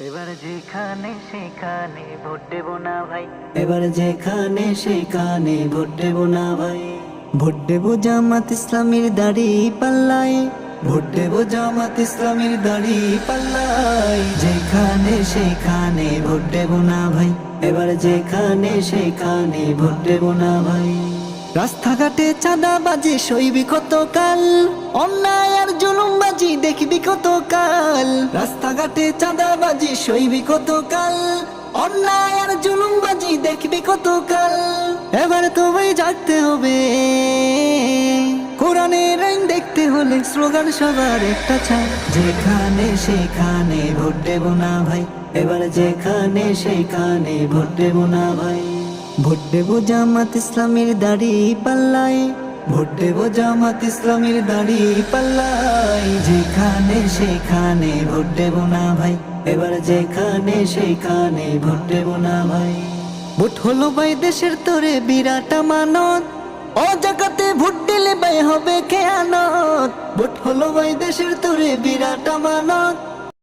এবার যেখানে সেখানে ভোট দেব না ভাই। এবার যেখানে সেখানে ভোট দেব না ভাই। ভোট দেব জামাত ইসলামীর দাড়ি পাল্লাই, ভোট দেব জামাত ইসলামীর দাড়ি পাল্লাই। যেখানে সেখানে ভোট দেব না ভাই। এবার যেখানে সেখানে ভোট দেব না ভাই। রাস্তাঘাটে চাঁদাবাজি সইবি কতকাল, অন্যায় আর জুলুমবাজি দেখবি কতকাল। রাস্তাঘাটে চাঁদাবাজি সইবি কতকাল, অন্যায় আর জুলুমবাজি দেখবি কতকাল। এবার তোমায় জাগতে হবে, কোরআনের আইন দেখতে হলে স্লোগান সবার একটা চাই। যেখানে সেখানে ভোট দেব না ভাই। এবার যেখানে সেখানে ভোট দেব না ভাই। ভোট দেব জামাত ইসলামীর দাড়ি পাল্লাই, ভোট দেব জামাত ইসলামীর দাড়ি পাল্লাই। যেখানে সেখানে ভোট দেব না ভাই। এবার যেখানে সেখানে ভোট দেব না ভাই। ভোট হলো ভাই দেশের তোরে বিরাট আমানত, ও জায়গাতে ভোট দিলে ভাই হবে খেয়ানত। ভোট হলো ভাই দেশের তোরে বিরাট আমানত,